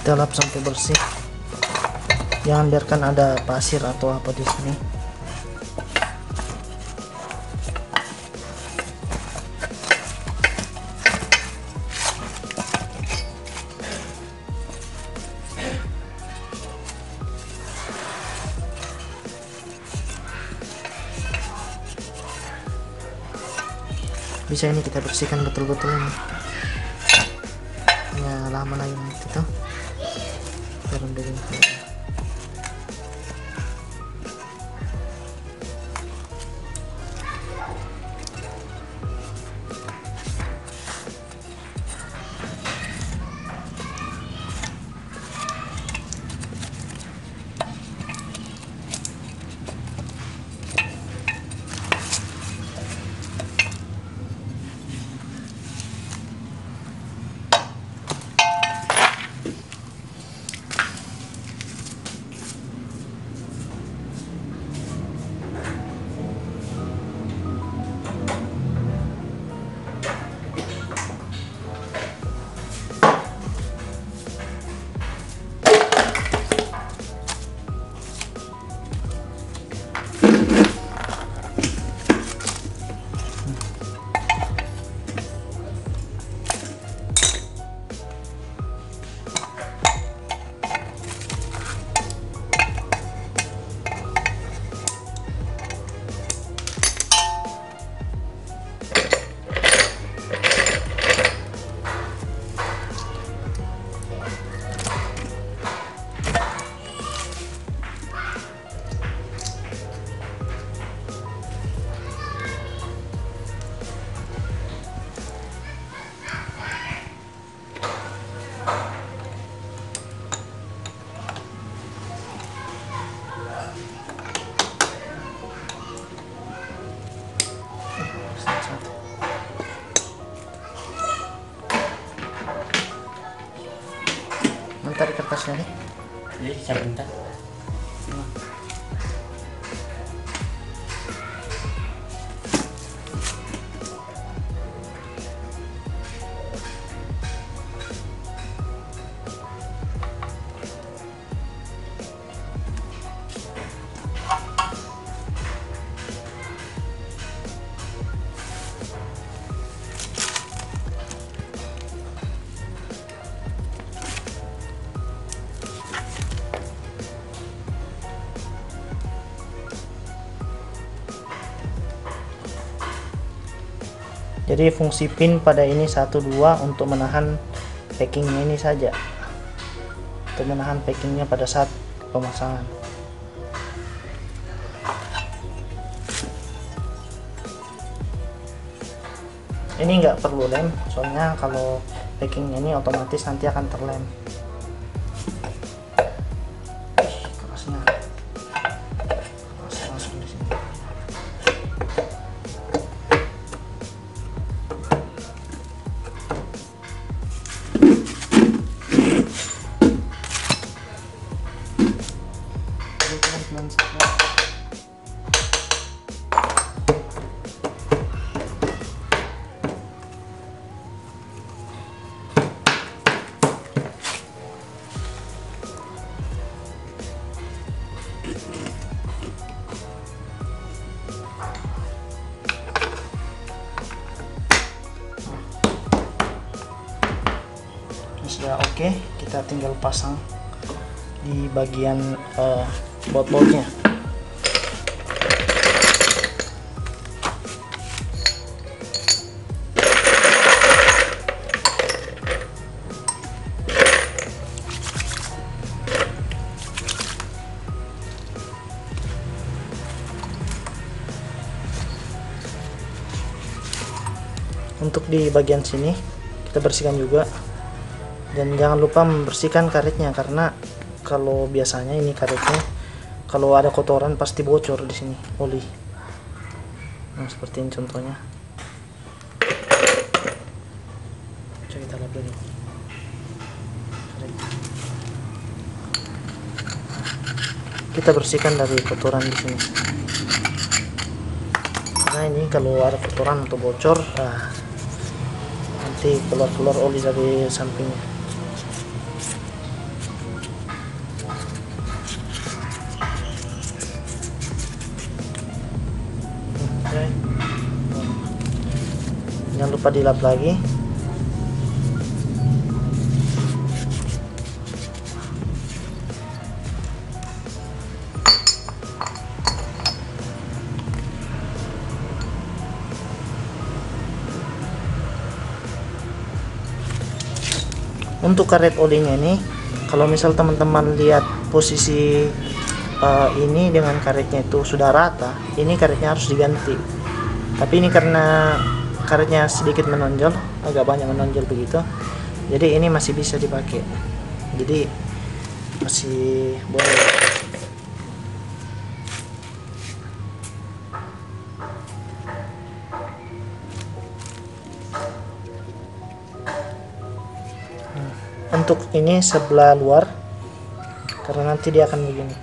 Kita lap sampai bersih, jangan biarkan ada pasir atau apa di sini. Bisa ini kita bersihkan betul-betul ini. Ya lama lagi nanti tuh. Renderin atasnya nih. Jadi sebentar. Jadi fungsi pin pada ini 1 2 untuk menahan packingnya ini saja, untuk menahan packingnya pada saat pemasangan. Ini nggak perlu lem, soalnya kalau packingnya ini otomatis nanti akan terlem. Kerasnya langsung di sini. Sudah oke, kita tinggal pasang di bagian baut-bautnya. Untuk di bagian sini kita bersihkan juga, dan jangan lupa membersihkan karetnya, karena kalau biasanya ini karetnya kalau ada kotoran pasti bocor di sini oli. Nah, seperti ini contohnya. Coba kita lap dulu. Kita bersihkan dari kotoran di sini. Nah, ini kalau ada kotoran atau bocor, nanti keluar oli dari sampingnya. Jangan lupa dilap lagi. Untuk karet olinya ini, kalau misal teman-teman lihat posisi ini dengan karetnya itu sudah rata, ini karetnya harus diganti. Tapi ini karena karetnya sedikit menonjol, agak banyak menonjol begitu, jadi ini masih bisa dipakai, jadi masih boleh. Untuk ini sebelah luar, karena nanti dia akan begini.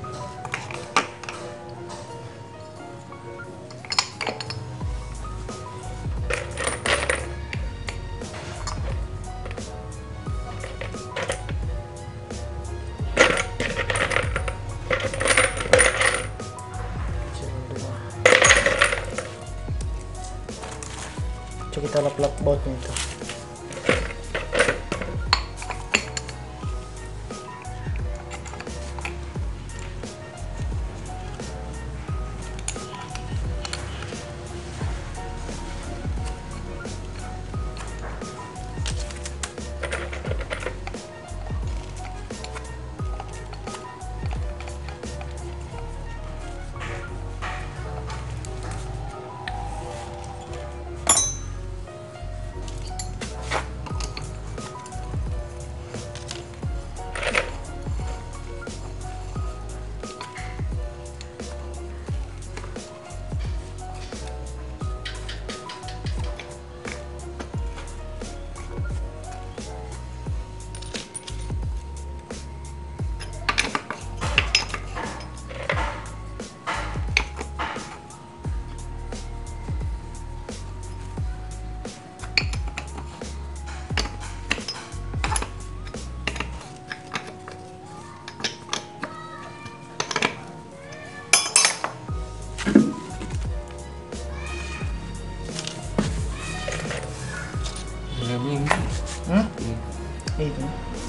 Coba kita lap-lap bautnya itu.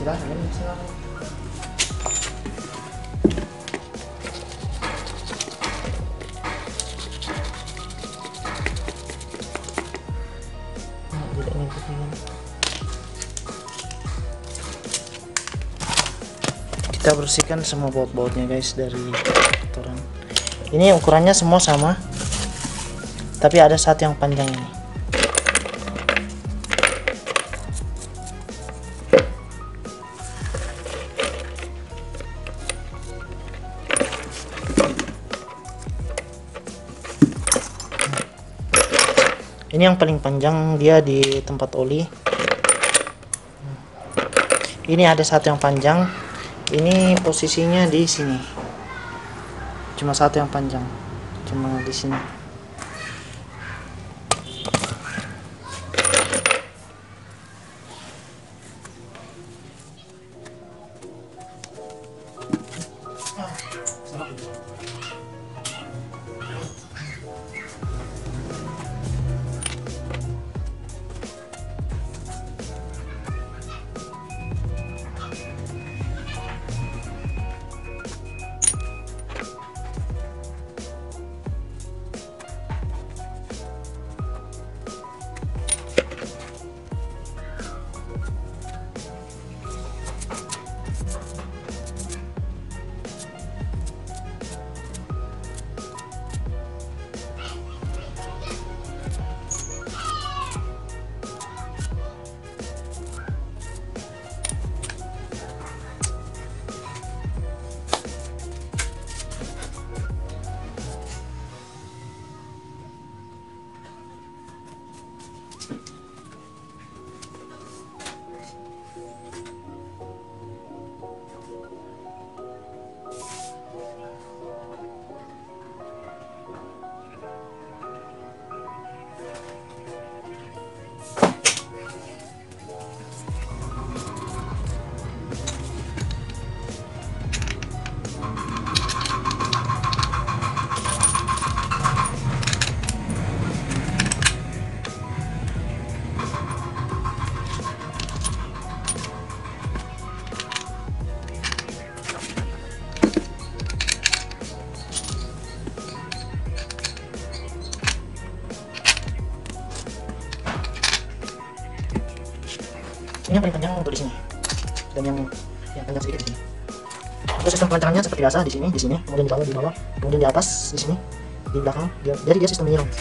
Silahkan ini, silahkan. Kita bersihkan semua baut-bautnya guys dari kotoran. Ini ukurannya semua sama, tapi ada satu yang panjang ini. Ini yang paling panjang, dia di tempat oli. Ini ada satu yang panjang. Ini posisinya di sini. Cuma satu yang panjang. Cuma di sini. Ini yang paling panjang untuk di sini, dan yang panjang sedikit di sini. Untuk sistem pelancarannya seperti biasa di sini, kemudian di bawah, kemudian di atas, di sini, di belakang. Jadi dia sistem nilon.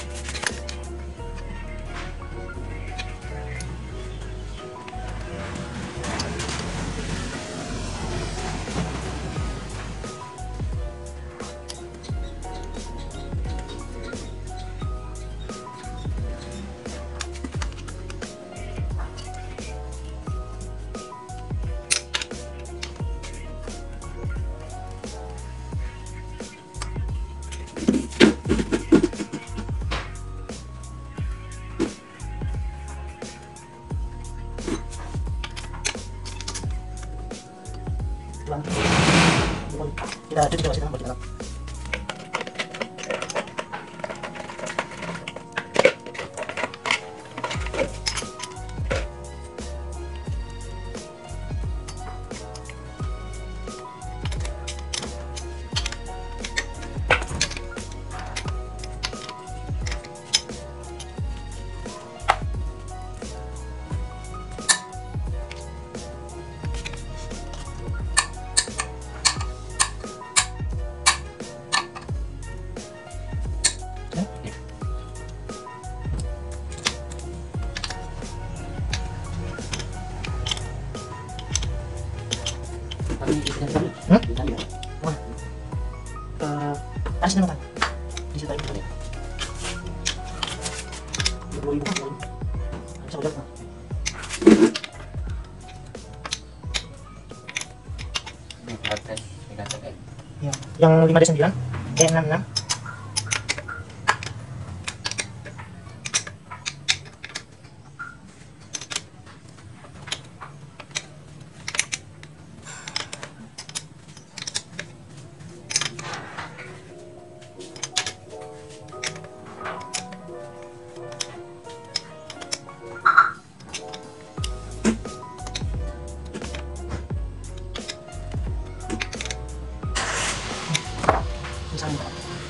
Kita aduk, kita masih tambah di dalam. Asin naman. Di situ tayo balik. 20,000 kan? Bisa udah kan? Ya, yang 5D9, 66.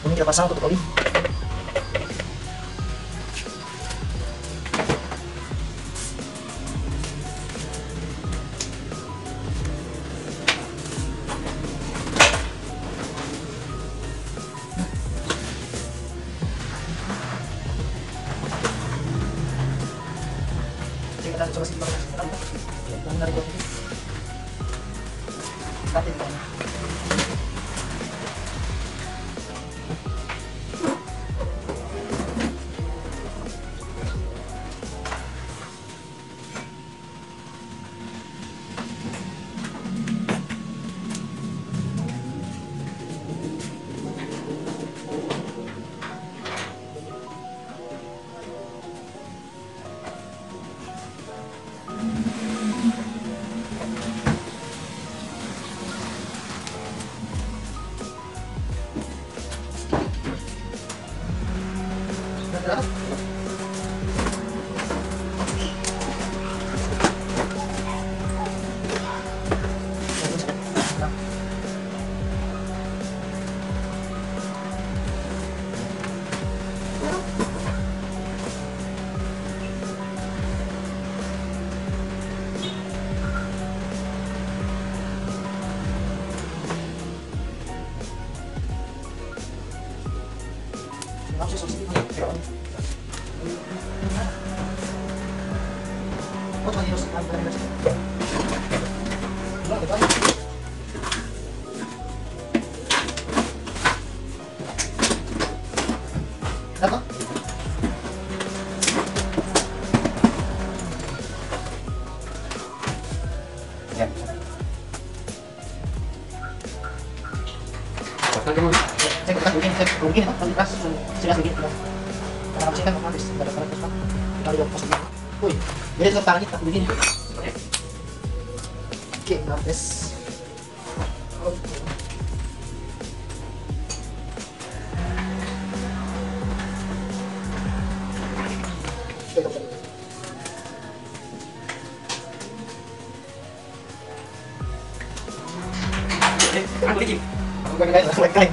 Ini kita pasang tutup oli. Kita coba sih menarik ini. Starting kan. Mungkin nanti keras sudah sedikit ya. Karena habis kan habis ada keras kan. Kita lihat pas ini. Wih, jadi tetap tangannya tak begini. Oke, habis. Aku lagi. Aku pakai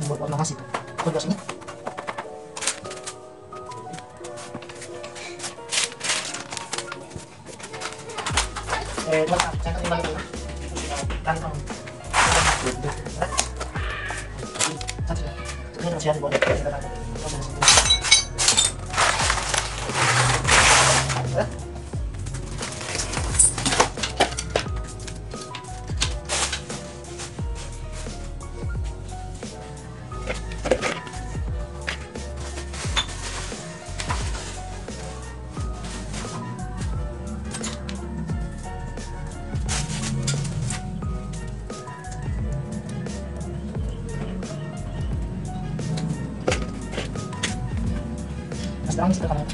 buat warna nasi tuh. Kau sini. Saya akan kembali dulu. Kantong. Satu. Ini masih ada buat kita. Sekarang kita akan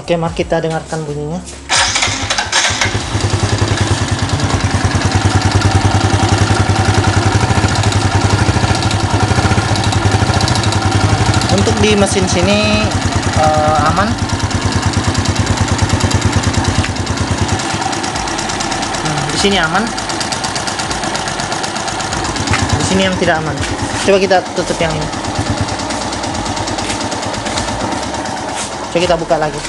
Oke, mari kita dengarkan bunyinya. Untuk di mesin sini aman. Di sini aman. Di sini yang tidak aman. Coba kita tutup yang ini. Coba kita buka lagi.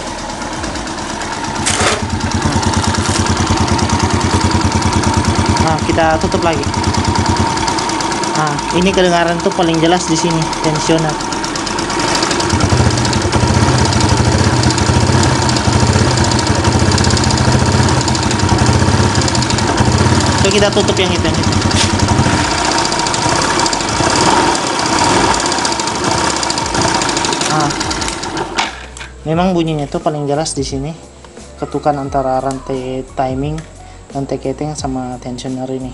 Nah, kita tutup lagi. Nah, ini kedengaran tuh paling jelas di sini, tensioner. Coba kita tutup yang itu. Nah, memang bunyinya tuh paling jelas di sini, ketukan antara rantai timing, rantai keting sama tensioner ini.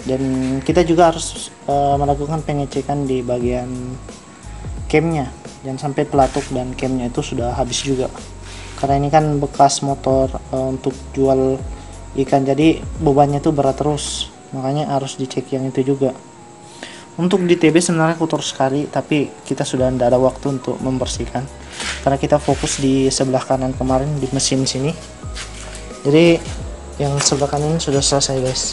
Dan kita juga harus melakukan pengecekan di bagian camnya, jangan sampai pelatuk dan camnya itu sudah habis juga, karena ini kan bekas motor untuk jual ikan, jadi bebannya tuh berat terus, makanya harus dicek yang itu juga. Untuk di TB sebenarnya kotor sekali, tapi kita sudah tidak ada waktu untuk membersihkan karena kita fokus di sebelah kanan kemarin di mesin sini. Jadi yang sebelah kanan sudah selesai guys.